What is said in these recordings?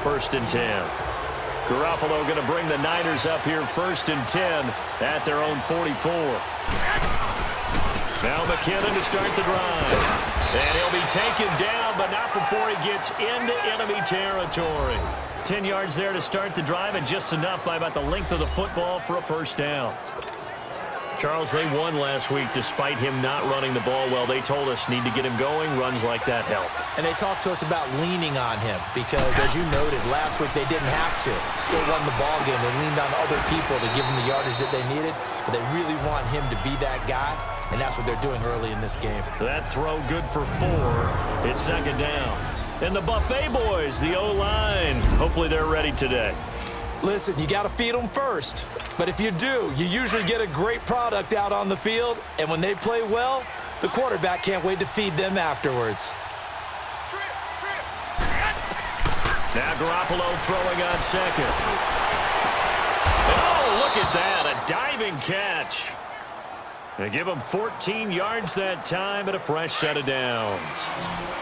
1st and 10. Garoppolo going to bring the Niners up here 1st and 10 at their own 44. Now McKinnon to start the drive. And he'll be taken down, but not before he gets into enemy territory. 10 yards there to start the drive, and just enough by about the length of the football for a 1st down. Charles, they won last week despite him not running the ball well. They told us need to get him going. Runs like that help. And they talked to us about leaning on him because, as you noted, last week they didn't have to. Still won the ball game. They leaned on other people to give him the yardage that they needed, but they really want him to be that guy, and that's what they're doing early in this game. That throw good for 4. It's 2nd down. And the Buffet boys, the O-line, hopefully they're ready today. Listen, you got to feed them first. But if you do, you usually get a great product out on the field. And when they play well, the quarterback can't wait to feed them afterwards. Now Garoppolo throwing on 2nd. Oh, look at that. A diving catch. They give him 14 yards that time and a fresh set of downs.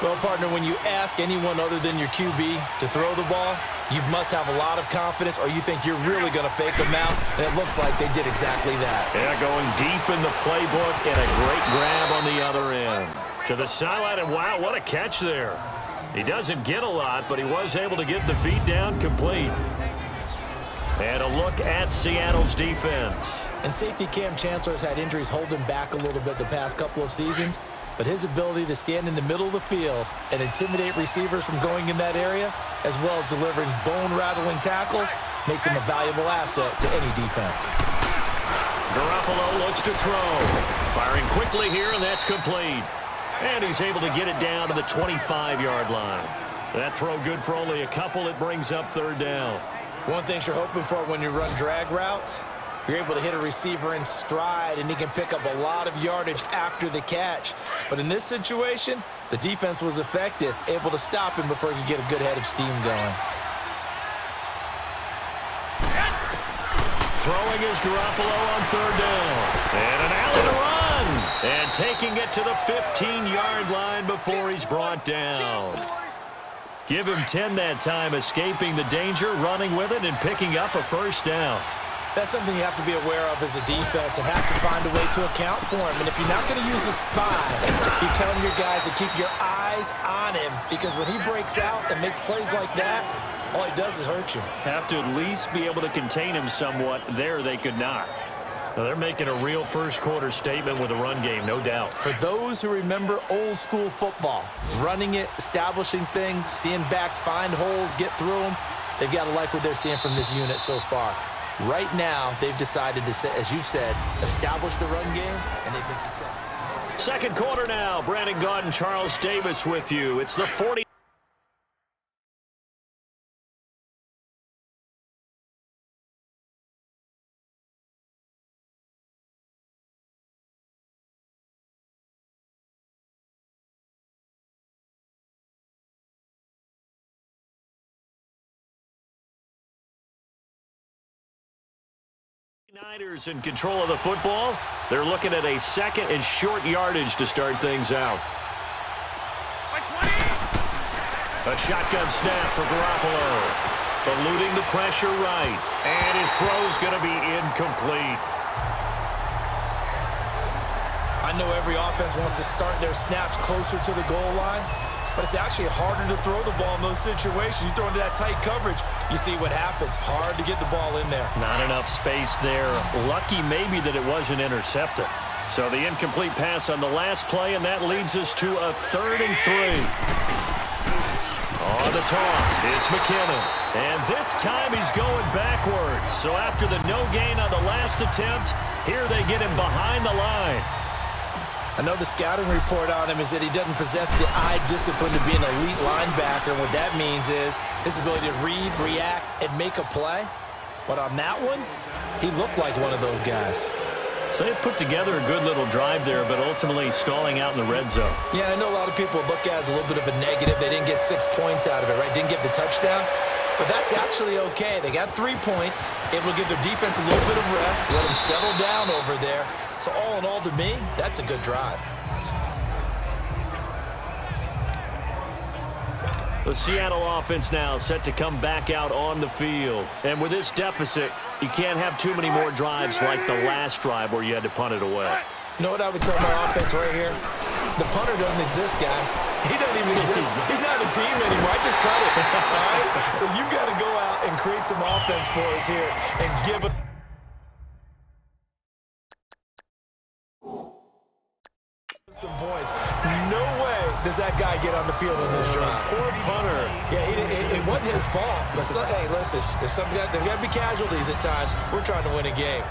Well, partner, when you ask anyone other than your QB to throw the ball, you must have a lot of confidence, or you think you're really going to fake them out, and it looks like they did exactly that. Yeah, going deep in the playbook and a great grab on the other end. To the sideline, and wow, what a catch there. He doesn't get a lot, but he was able to get the feet down complete. And a look at Seattle's defense. And safety Cam Chancellor has had injuries hold him back a little bit the past couple of seasons, but his ability to stand in the middle of the field and intimidate receivers from going in that area, as well as delivering bone-rattling tackles, makes him a valuable asset to any defense. Garoppolo looks to throw. Firing quickly here, and that's complete. And he's able to get it down to the 25-yard line. That throw good for only a couple. It brings up 3rd down. One thing you're hoping for when you run drag routes, you're able to hit a receiver in stride, and he can pick up a lot of yardage after the catch. But in this situation, the defense was effective, able to stop him before he could get a good head of steam going. Throwing is Garoppolo on 3rd down. And an alley to run. And taking it to the 15-yard line before he's brought down. Give him 10 that time, escaping the danger, running with it, and picking up a 1st down. That's something you have to be aware of as a defense and have to find a way to account for him. And if you're not going to use a spy, you're telling your guys to keep your eyes on him, because when he breaks out and makes plays like that, all he does is hurt you. Have to at least be able to contain him somewhat. There they could not. Now they're making a real first-quarter statement with a run game, no doubt. For those who remember old-school football, running it, establishing things, seeing backs find holes, get through them, they've got to like what they're seeing from this unit so far. Right now, they've decided to, as you said, establish the run game, and they've been successful. 2nd quarter now. Brandon Gaudin, Charles Davis with you. It's the 40. Niners in control of the football. They're looking at a 2nd and short yardage to start things out. A shotgun snap for Garoppolo. Eluding the pressure right. And his throw's going to be incomplete. I know every offense wants to start their snaps closer to the goal line, but it's actually harder to throw the ball in those situations. You throw into that tight coverage, you see what happens. Hard to get the ball in there. Not enough space there. Lucky maybe that it wasn't intercepted. So the incomplete pass on the last play, and that leads us to a 3rd and 3. On the toss, it's McKinnon. And this time he's going backwards. So after the no gain on the last attempt, here they get him behind the line. I know the scouting report on him is that he doesn't possess the eye discipline to be an elite linebacker. What that means is his ability to read, react, and make a play. But on that one, he looked like one of those guys. So they put together a good little drive there, but ultimately stalling out in the red zone. Yeah, I know a lot of people look at it as a little bit of a negative. They didn't get 6 points out of it, right? Didn't get the touchdown. But that's actually okay. They got 3 points, able to give their defense a little bit of rest, let them settle down over there. So all in all, to me, that's a good drive. The Seattle offense now set to come back out on the field. And with this deficit, you can't have too many more drives like the last drive where you had to punt it away. You know what I would tell my offense right here? The punter doesn't exist, guys. He doesn't even exist. He's not a team anymore. I just cut it, all right? So you've got to go out and create some offense for us here and give it. Some points. No way does that guy get on the field on this drive. Poor punter. Yeah, it wasn't his fault. But hey, listen, there's got to be casualties at times. We're trying to win a game.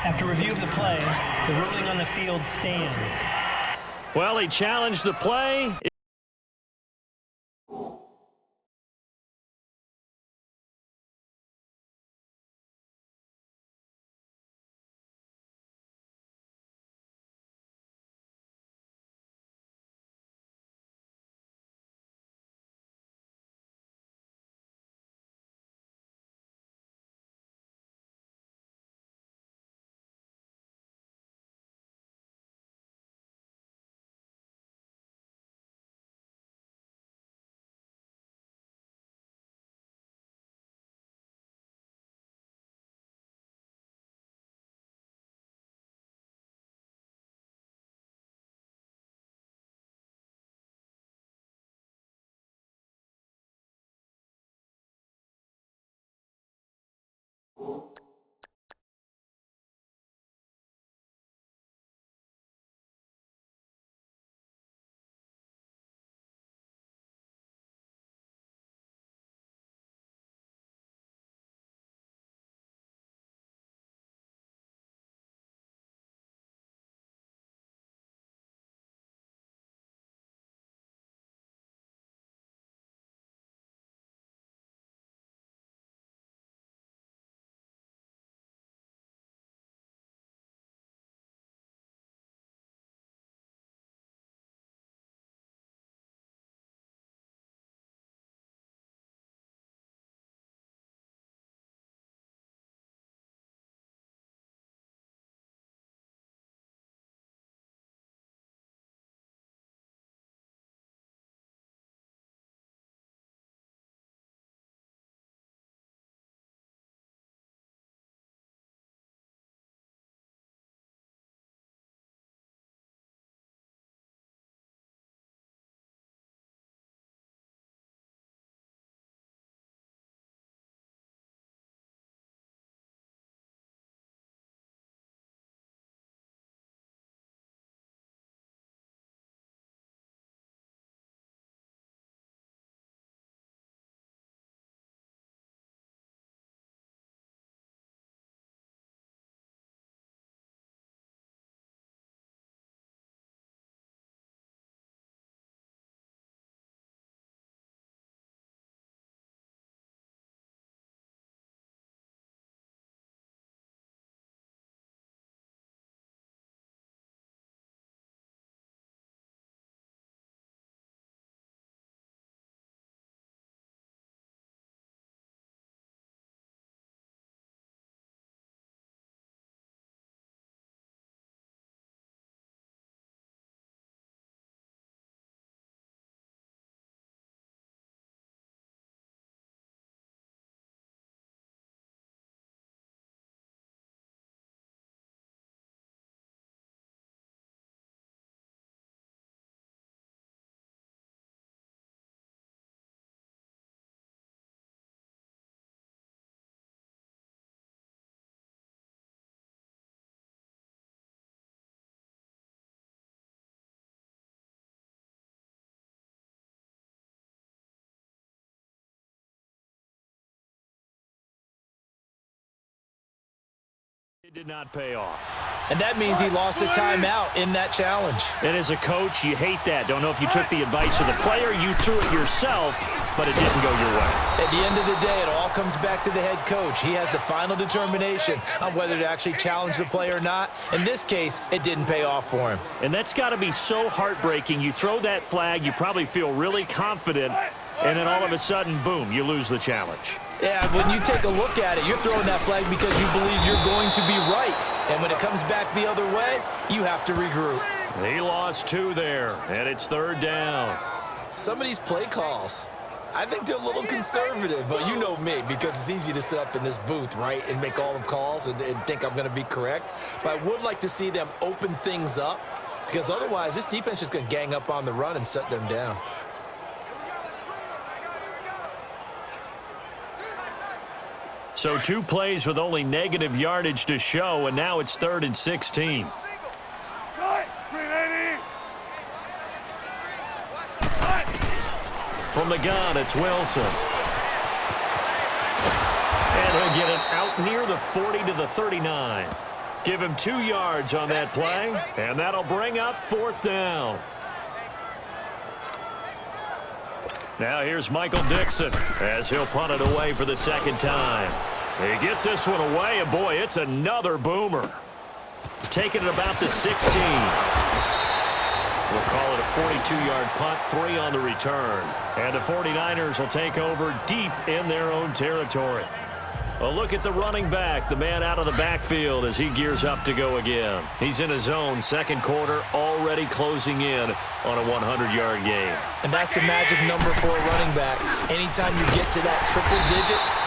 After review of the play, the ruling on the field stands. Well, he challenged the play. It did not pay off. And that means he lost a timeout in that challenge. And as a coach, you hate that. Don't know if you took the advice of the player, you threw it yourself, but it didn't go your way. At the end of the day, it all comes back to the head coach. He has the final determination on whether to actually challenge the play or not. In this case, it didn't pay off for him. And that's got to be so heartbreaking. You throw that flag, you probably feel really confident, and then all of a sudden, boom, you lose the challenge. Yeah, when you take a look at it, you're throwing that flag because you believe you're going to be right. And when it comes back the other way, you have to regroup. He lost 2 there, and it's 3rd down. Some of these play calls, I think they're a little conservative, but you know me, because it's easy to sit up in this booth, right, and make all the calls and think I'm going to be correct. But I would like to see them open things up, because otherwise this defense is going to gang up on the run and shut them down. So 2 plays with only negative yardage to show, and now it's 3rd and 16. From the gun, it's Wilson. And he'll get it out near the 40 to the 39. Give him 2 yards on that play, and that'll bring up 4th down. Now here's Michael Dixon as he'll punt it away for the 2nd time. He gets this one away, and boy, it's another boomer. Taking it about the 16. We'll call it a 42-yard punt, 3 on the return. And the 49ers will take over deep in their own territory. A look at the running back, the man out of the backfield as he gears up to go again. He's in his own 2nd quarter, already closing in on a 100-yard game. And that's the magic number for a running back. Anytime you get to that triple digits,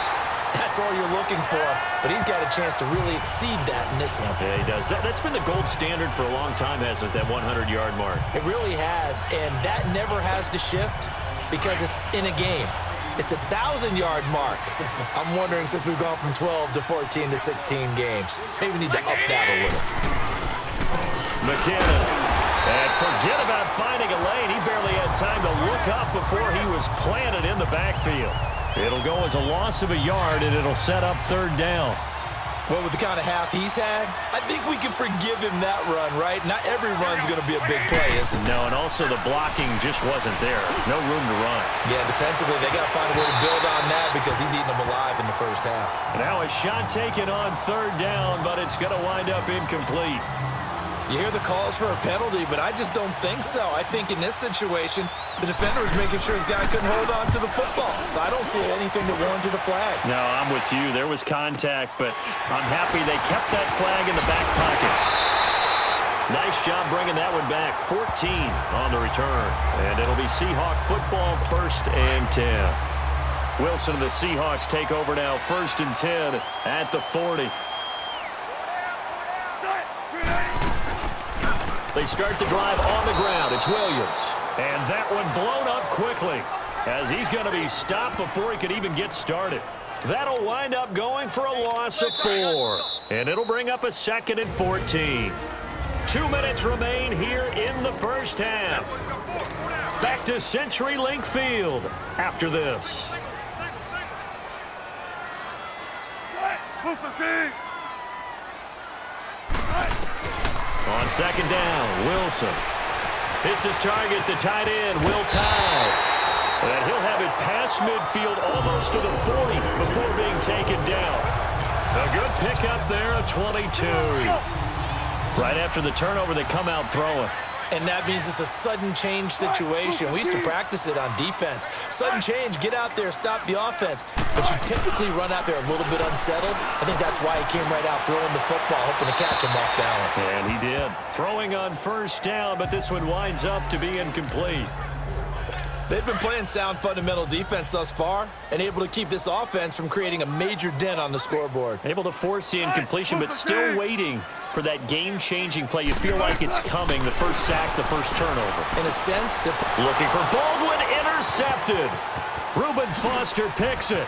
that's all you're looking for. But he's got a chance to really exceed that in this one. Yeah, he does. That's been the gold standard for a long time, hasn't it, that 100-yard mark? It really has, and that never has to shift because it's in a game. It's a 1,000-yard mark. I'm wondering, since we've gone from 12 to 14 to 16 games, maybe we need to up that a little. McKinnon. And forget about finding a lane. He barely had time to look up before he was planted in the backfield. It'll go as a loss of a yard, and it'll set up 3rd down. Well, with the kind of half he's had, I think we can forgive him that run, right? Not every run's going to be a big play, is it? No, and also the blocking just wasn't there. No room to run. Yeah, defensively, they got to find a way to build on that because he's eating them alive in the first half. Now a shot taken on 3rd down, but it's going to wind up incomplete. You hear the calls for a penalty, but I just don't think so. I think in this situation, the defender was making sure his guy couldn't hold on to the football. So I don't see anything that warranted a flag. No, I'm with you. There was contact, but I'm happy they kept that flag in the back pocket. Nice job bringing that one back. 14 on the return. And it'll be Seahawk football, 1st and 10. Wilson and the Seahawks take over now, 1st and 10 at the 40. They start the drive on the ground. It's Williams. And that one blown up quickly as he's going to be stopped before he could even get started. That'll wind up going for a loss of 4. And it'll bring up a 2nd and 14. 2 minutes remain here in the first half. Back to CenturyLink Field after this. On 2nd down, Wilson hits his target, the tight end, Will Tye. And he'll have it past midfield almost to the 40 before being taken down. A good pickup there, a 22. Right after the turnover, they come out throwing. And that means it's a sudden change situation. We used to practice it on defense. Sudden change, get out there, stop the offense. But you typically run out there a little bit unsettled. I think that's why he came right out throwing the football, hoping to catch him off balance. And he did. Throwing on 1st down, but this one winds up to be incomplete. They've been playing sound fundamental defense thus far and able to keep this offense from creating a major dent on the scoreboard. Able to force the incompletion, but still waiting for that game-changing play. You feel like it's coming, the first sack, the first turnover. In a sense, looking for Baldwin, intercepted. Reuben Foster picks it.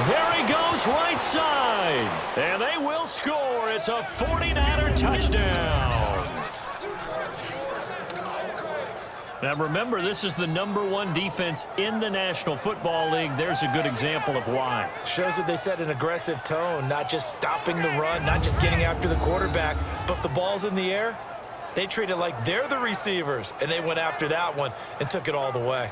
There he goes, right side. And they will score. It's a 49er touchdown. Now remember, this is the #1 defense in the National Football League. There's a good example of why. Shows that they set an aggressive tone, not just stopping the run, not just getting after the quarterback, but the ball's in the air. They treat it like they're the receivers, and they went after that one and took it all the way.